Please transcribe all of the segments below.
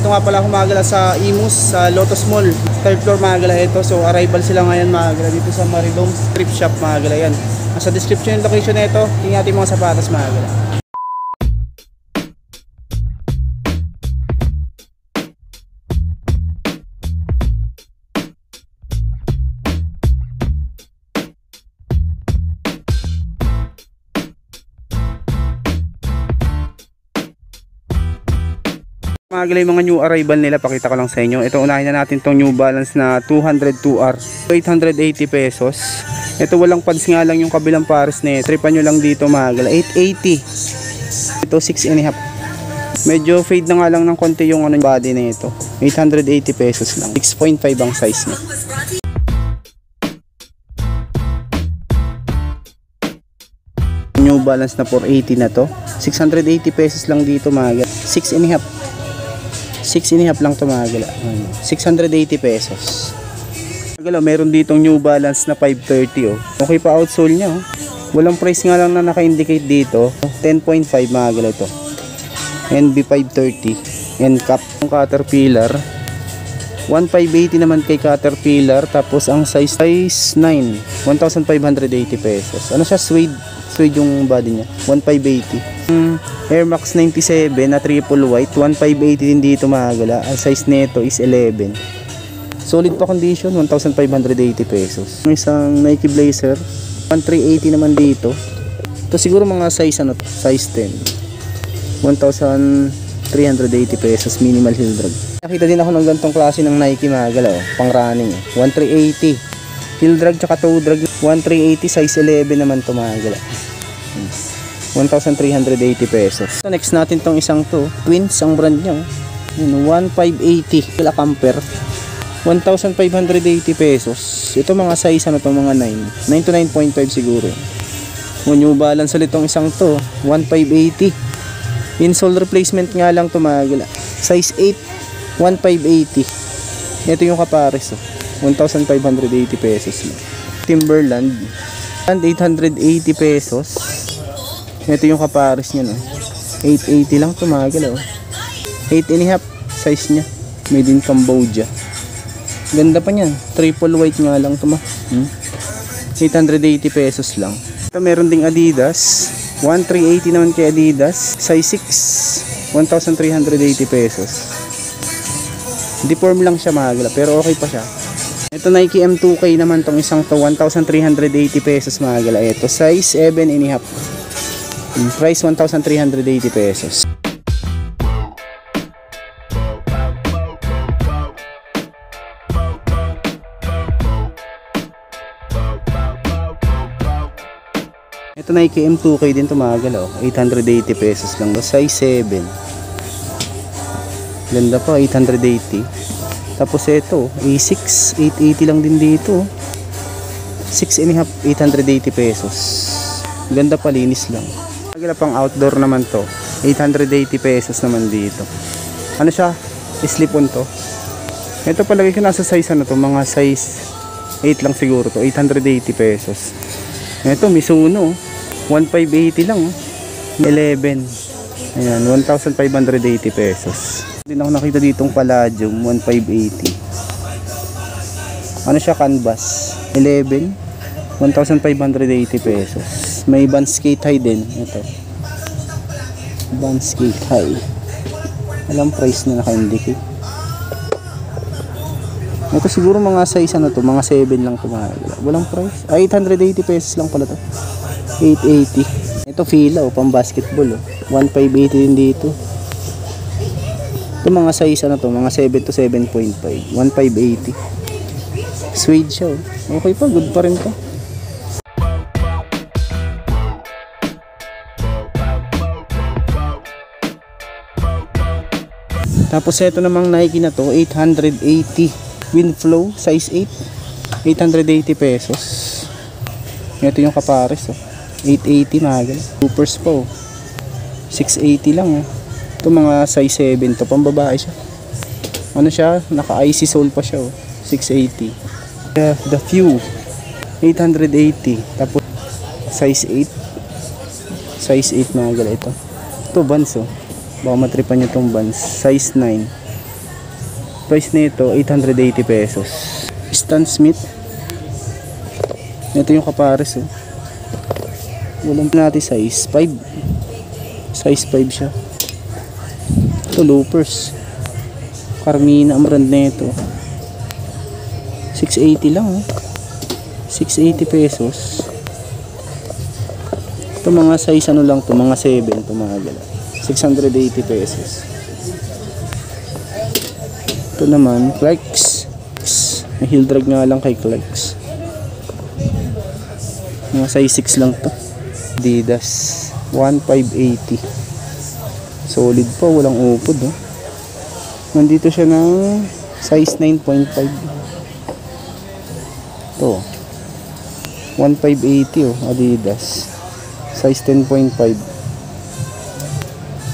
Nandito nga pala ako mga gala sa Imus, sa Lotus Mall, third floor mga gala ito. So arrival sila ngayon mga gala dito sa Maridom Thrift Shop mga gala yan. Sa description yung location na ito, tingnan natin mga sapatos mga gala. Mga gala yung mga new arrival nila, pakita ko lang sa inyo. Ito, unahin na natin tong New Balance na 202R, 880 pesos. Ito walang pads nga lang yung kabilang pares na ito. Tripan nyo lang dito mga gala, 880. Ito 6.5. Medyo fade na nga lang ng konti yung body na ito, 880 pesos lang. 6.5 ang size niya. New Balance na 480 na to, 680 pesos lang dito mga gala. 6.5 lang to mga gala. 680 pesos. Gala, meron ditong New Balance na 530 oh. Okay pa outsole niya oh. Walang price nga lang na naka-indicate dito. 10.5 mga gala to. NB 530. NCAP ng Caterpillar. 1,580 naman kay Caterpillar. Tapos ang size 9, 1,580 pesos. Ano siya? Suede yung body niya. 1,580. Air Max 97 na triple white, 1,580 din dito mga gala. Ang size nito is 11. Solid pa condition, 1,580 pesos. Isang Nike Blazer, 1,380 naman dito. Ito siguro mga size size 10. 1,380 pesos minimal heel drag. Nakita din ako ng gantong klase ng Nike mga gala, oh, pang running. 1,380. Heel drag tsaka toe drag, 1,380 size 11 naman to mga gala. 1,380 pesos. So next natin tong isang to, Twins ang brand niya. 1,580 kila camper. 1,580 pesos. Ito mga size to, mga 9 to 9.5 siguro. New Balance ulit tong isang to, 1,580. Insole replacement nga lang to mga gala. Size 8, 1,580. Ito yung kapares 1,580 pesos. Timberland 880 pesos. Ito yung kapares niya 880 lang to mga gala 8.5 size niya, made in Cambodia. Ganda pa niyan, triple white nga lang to 880 pesos lang. Ito meron ding Adidas, 1,380 naman kay Adidas, size 6, 1,380 pesos. Deform lang siya mga gala, pero okay pa siya. Ito Nike M2K naman tong isang to, 1,380 pesos mga gala. Ito size 7.5. Price 1,380 pesos. Ito Nike M2K din to mga gala, 880 pesos lang. Size 7. Ganda pa, 880. Tapos ito A6, 880 lang din dito. 6.5, 880 pesos. Ganda pa, linis lang. Pang outdoor naman to, 880 pesos naman dito. Ano siya? Slip-on to. Ito palagi ko nasa size to, mga size 8 lang siguro to, 880 pesos. Ito Mizuno, 1,580 lang 11. Ayan, 1,580 pesos. Din ako nakita ditong Palladium, 1,580. Ano siya? Canvas 11, 1,580 pesos. May Vans Skate High din. Ito Vans Skate High, walang price na naka-indicate. Ito siguro mga size to, mga 7 lang to mga gala. Walang price, 880 pesos lang pala to. 880. Ito Fila pang basketball 1,580 din dito. Ito mga size to, mga 7 to 7.5, 1,580. Suede siya okay pa, good pa rin to. Tapos ito namang Nike na to, 880 Windflow size 8, 880 pesos. Ito yung kapares 880 mga gala. Coopers po 680 lang Ito mga size 7 to, pambabae siya. Ano siya, naka IC sole pa siya 680. The Few 880. Tapos size 8 mga gala ito. Ito Vans baka matripan nyo itong Vans, size 9, price nito 880 pesos. Stan Smith. Ito yung kapares oh. Walang natin size 5. Size 5 siya. Ito loopers. Carmina ang brand nito. 680 lang oh. 680 pesos. Ito mga size ano lang to, mga 7 to mga gala. 680 pesos. Ito naman, Clarks. May heel drag nga lang kay Clarks. Mga size 6 lang to. Adidas 1580. Solid pa, walang upod oh. Nandito siya ng size 9.5. Ito 1580 oh, Adidas size 10.5.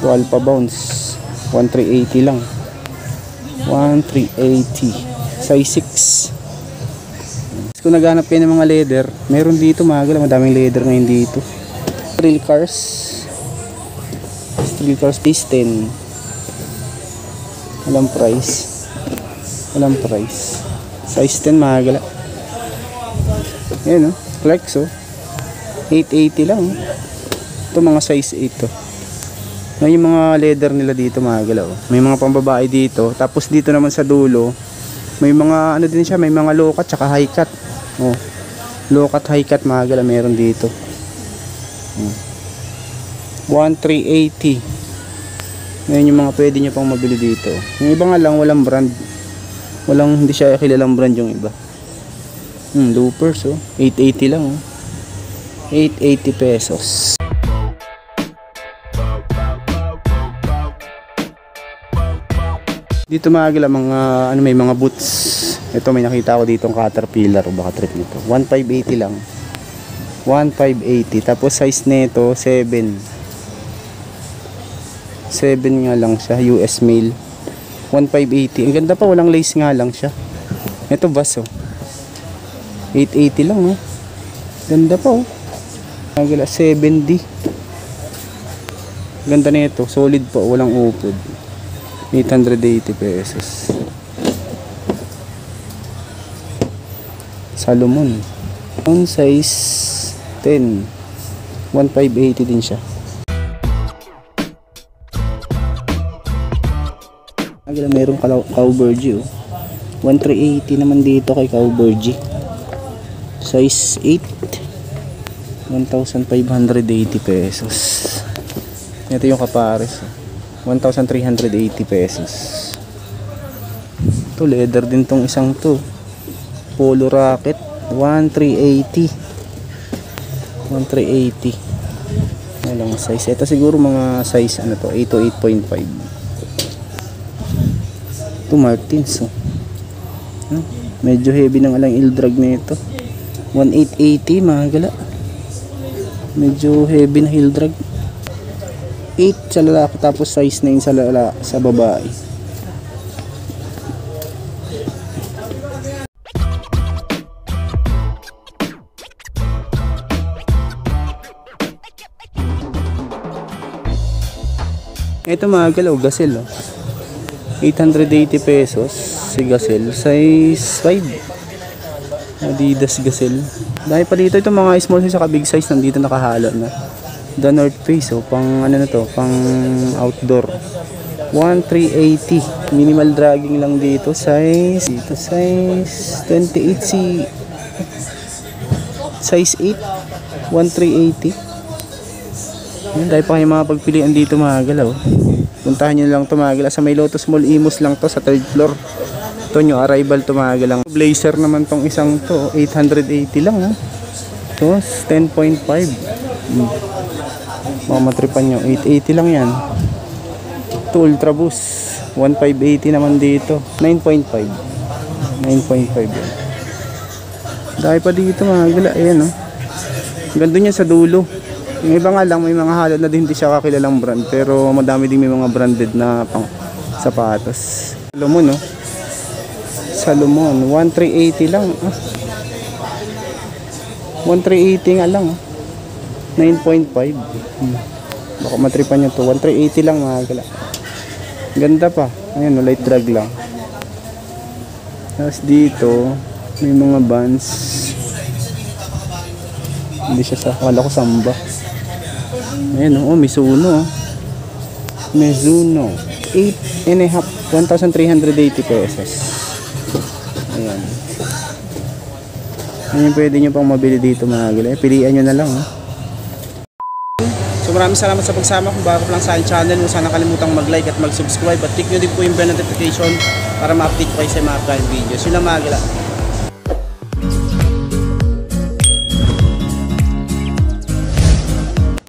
Ito Alpha Bounce 1380 lang. 1380 size 6. Kung naghanap kayo ng mga leather, meron dito mga gala, madaming leather ngayon dito. Trail cars piece 10. Walang price size 10 mga gala. Ayan o, Clarks o 880 lang oh. Ito mga size 8 to. May mga leather nila dito mga gala oh. May mga pambabae dito. Tapos dito naman sa dulo may mga ano din siya, may mga low cut tsaka high cut oh. Low cut, high cut mga gala meron dito 1380. Ngayon yung mga pwede nyo pang mabili dito. Yung iba nga lang walang brand, hindi siya kilalang brand yung iba. Loopers oh, 880 lang oh. 880 pesos. Dito mga mga ano, may mga boots. Ito may nakita ko dito ng Caterpillar o baka trip nito. 1580 lang. 1580. Tapos size nito 7 nga lang siya, US mail. 1580. Ang ganda pa, walang lace nga lang siya. Ito baso 880 lang oh. Ganda pa oh. Agala 7D. Ganda nito, solid pa, walang upod. 880 pesos. Salomon. On size 10. 1580 din siya. Agala merong Cowbergy oh. 1380 naman dito kay Cowbergy. Size 8. 1,580 pesos. Ito yung kapares 1,380 pesos. Ito leather din tong isang to, Polo Racket 1,380. Walang size. Ito siguro mga size ano to, 8 to 8.5. Ito Martins oh. Medyo heavy ng alang il-drag na ito. 1,880 mga gala. Medyo heavy na heel drag. 8 sa lalaki tapos size 9 sa babae. Ito mga galaw, Gazelle oh. 880 pesos si Gazelle, size 5. Adidas Gazelle. Dahil pa dito itong mga small size saka big size nandito nakahalo na. The North Face oh, pang ano na to, pang outdoor. 1,380. Minimal dragging lang dito, size 28 si size 8. 1,380. Yan, dahil pa kayo mga pagpilian dito mga galaw. Puntahan nyo lang ito mga galaw. Sa may Lotus Mall Imus lang to sa 3rd floor. Ito nyo, arrival to mga galang. Blazer naman tong isang to, 880 lang ha. Ito, 10.5. Mga matripan nyo, 880 lang yan. Ito, Ultra Boost, 1,580 naman dito. 9.5. 9.5 yan. Dahil pa dito mga gala, ayan oh. Ganda niya sa dulo. Yung iba nga lang, may mga halod na din hindi siya kakilalang brand. Pero madami din may mga branded na pang sapatos. Salomon no? Salomon, 1,380 lang. 1,380 nga lang. 9.5. Baka matripan nyo to. 1,380 lang mga gala. Ganda pa. Ayan, light drag lang. Tapos dito, may mga bands. Hindi siya sa, akala ko samba. Ayan o, Mizuno. Mizuno. 8.5, 1,380 pesos. Ayan. Ayan yung pwede nyo pang mabili dito mga gila. Pilihan nyo na lang. So maraming salamat sa pagsama. Kung bago lang sa aking channel, huwag sana kalimutang mag-like at mag-subscribe. At click nyo din po yung bell notification para ma-update ko kayo sa mga prime videos. Yun lang mga gila.